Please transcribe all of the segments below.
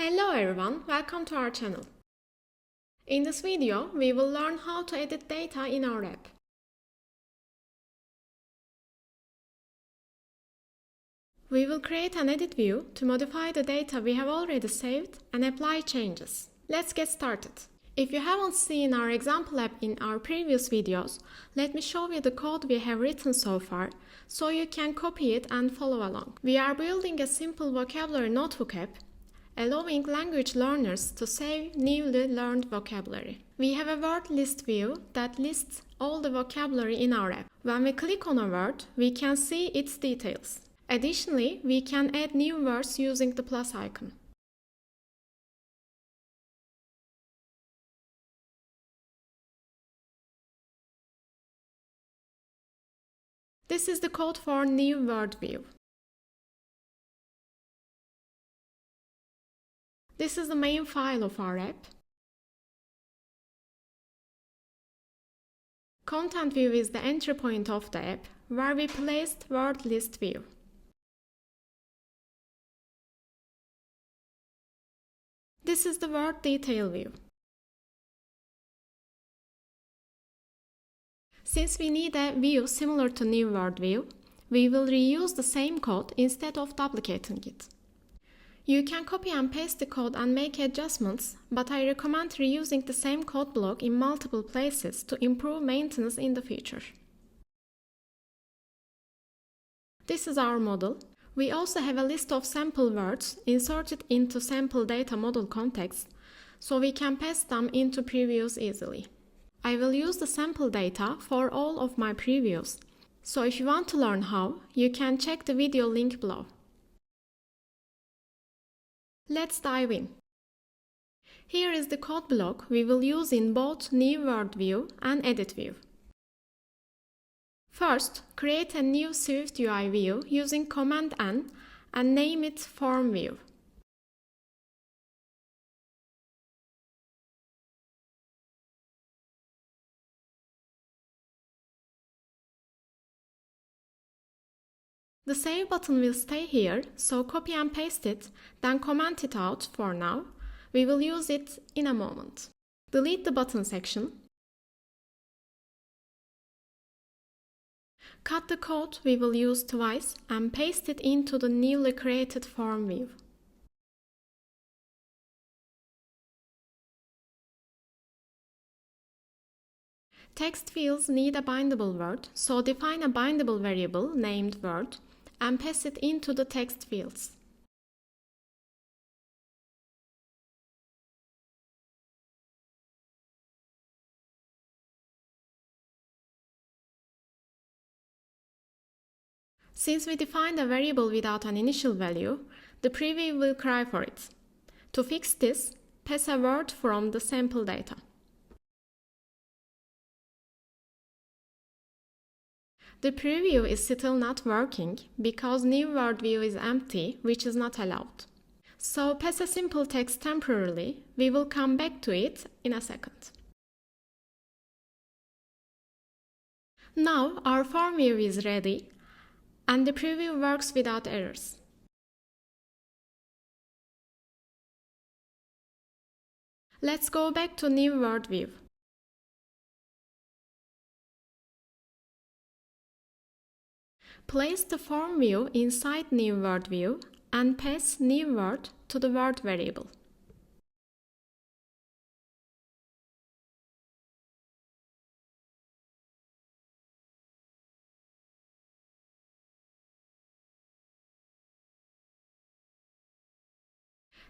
Hello everyone, welcome to our channel. In this video, we will learn how to edit data in our app. We will create an edit view to modify the data we have already saved and apply changes. Let's get started. If you haven't seen our example app in our previous videos, let me show you the code we have written so far, so you can copy it and follow along. We are building a simple vocabulary notebook app, allowing language learners to save newly learned vocabulary. We have a word list view that lists all the vocabulary in our app. When we click on a word, we can see its details. Additionally, we can add new words using the plus icon. This is the code for NewWordView. This is the main file of our app. Content view is the entry point of the app, where we placed word list view. This is the word detail view. Since we need a view similar to NewWordView, we will reuse the same code instead of duplicating it. You can copy and paste the code and make adjustments, but I recommend reusing the same code block in multiple places to improve maintenance in the future. This is our model. We also have a list of sample words inserted into sample data model context, so we can paste them into previews easily. I will use the sample data for all of my previews, so if you want to learn how, you can check the video link below. Let's dive in. Here is the code block we will use in both NewWordView and EditWordView. First, create a new SwiftUI view using Command N and name it FormView. The Save button will stay here, so copy and paste it, then comment it out for now. We will use it in a moment. Delete the button section. Cut the code we will use twice and paste it into the newly created form view. Text fields need a bindable word, so define a bindable variable named word and pass it into the text fields. Since we defined a variable without an initial value, the preview will cry for it. To fix this, pass a word from the sample data. The preview is still not working because NewWordView is empty, which is not allowed. So pass a simple text temporarily. We will come back to it in a second. Now our form view is ready and the preview works without errors. Let's go back to NewWordView. Place the form view inside NewWordView and pass new word to the word variable.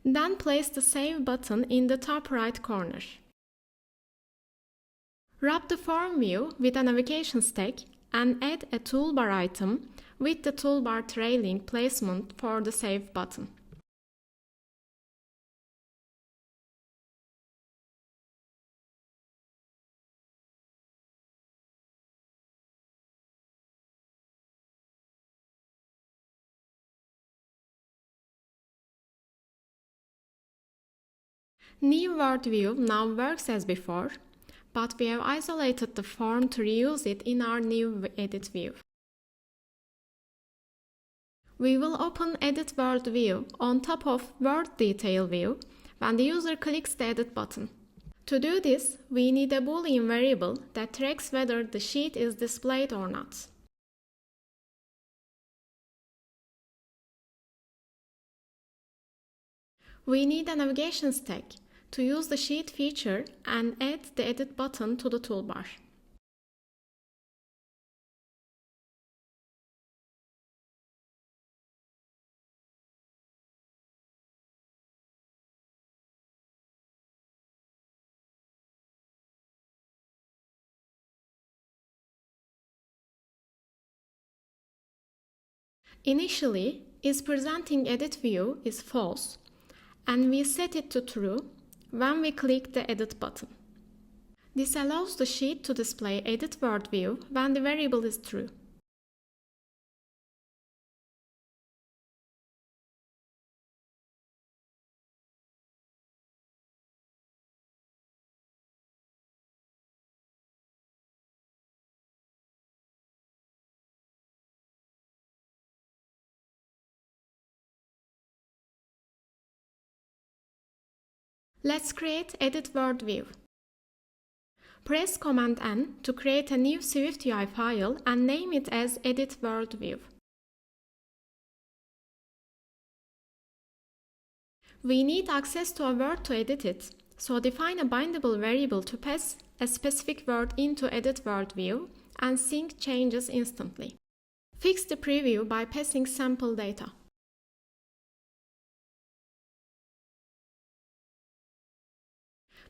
Then place the Save button in the top right corner. Wrap the form view with a navigation stack and add a toolbar item with the toolbar trailing placement for the Save button. NewWordView now works as before, but we have isolated the form to reuse it in our new edit view. We will open EditWordView on top of Word Detail View when the user clicks the Edit button. To do this, we need a Boolean variable that tracks whether the sheet is displayed or not. We need a navigation stack to use the sheet feature and add the Edit button to the toolbar. Initially, isPresentingEditView is false, and we set it to true when we click the Edit button. This allows the sheet to display EditWordView when the variable is true. Let's create EditWordView. Press Command N to create a new SwiftUI file and name it as EditWordView. We need access to a word to edit it, so define a bindable variable to pass a specific word into EditWordView and sync changes instantly. Fix the preview by passing sample data.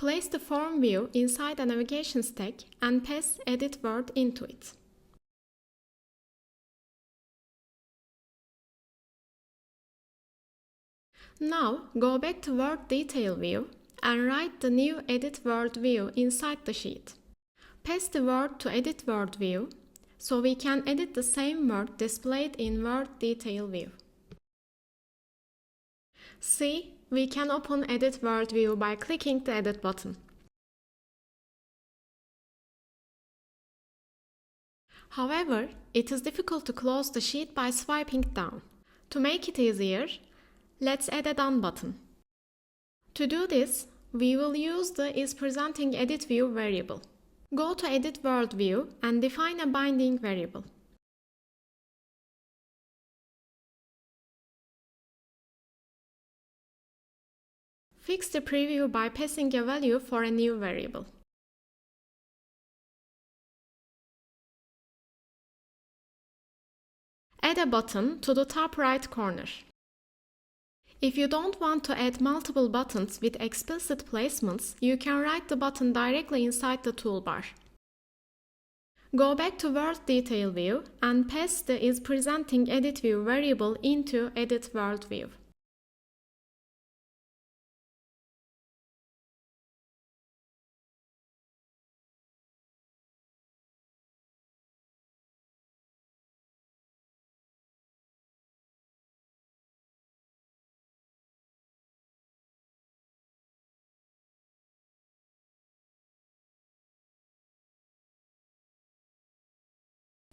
Place the FormView inside a navigation stack and pass Edit Word into it. Now go back to Word Detail View and write the new Edit Word View inside the sheet. Pass the word to Edit Word View so we can edit the same word displayed in Word Detail View. See, we can open EditWordView by clicking the Edit button. However, it is difficult to close the sheet by swiping down. To make it easier, let's add a Done button. To do this, we will use the isPresentingEditView variable. Go to EditWordView and define a binding variable. Fix the preview by passing a value for a new variable. Add a button to the top right corner. If you don't want to add multiple buttons with explicit placements, you can write the button directly inside the toolbar. Go back to Word Detail View and pass the isPresentingEditView variable into EditWordView.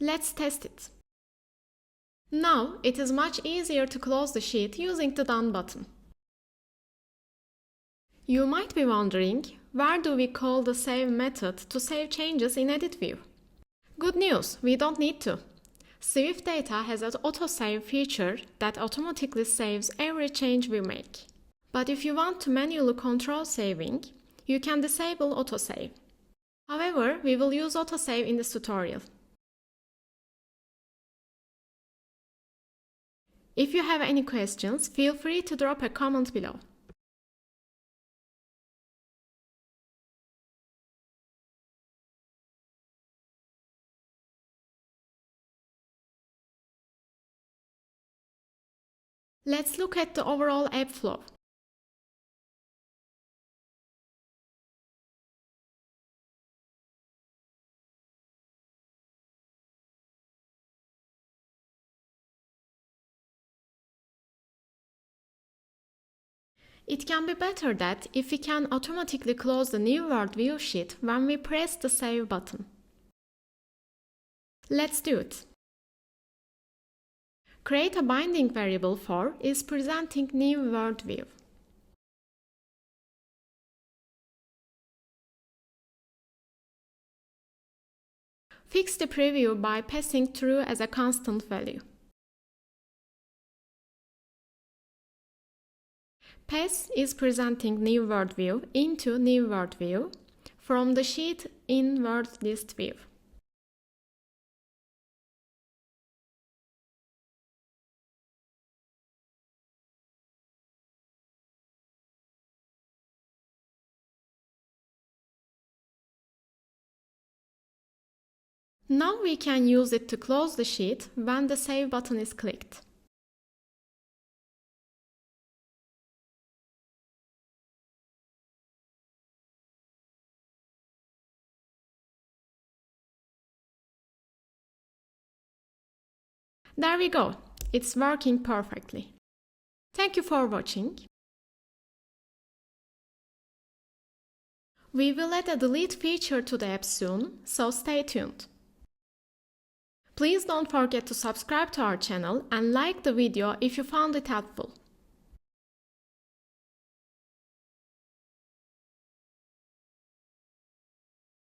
Let's test it. Now it is much easier to close the sheet using the Done button. You might be wondering, where do we call the save method to save changes in EditView? Good news, we don't need to. SwiftData has an AutoSave feature that automatically saves every change we make. But if you want to manually control saving, you can disable AutoSave. However, we will use AutoSave in this tutorial. If you have any questions, feel free to drop a comment below. Let's look at the overall app flow. It can be better that if we can automatically close the NewWordView sheet when we press the Save button. Let's do it. create a binding variable for is presenting NewWordView. Fix the preview by passing true as a constant value. Pass is presenting NewWordView into NewWordView from the sheet in word list view. Now we can use it to close the sheet when the Save button is clicked. There we go. It's working perfectly. Thank you for watching. We will add a delete feature to the app soon, so stay tuned. Please don't forget to subscribe to our channel and like the video if you found it helpful.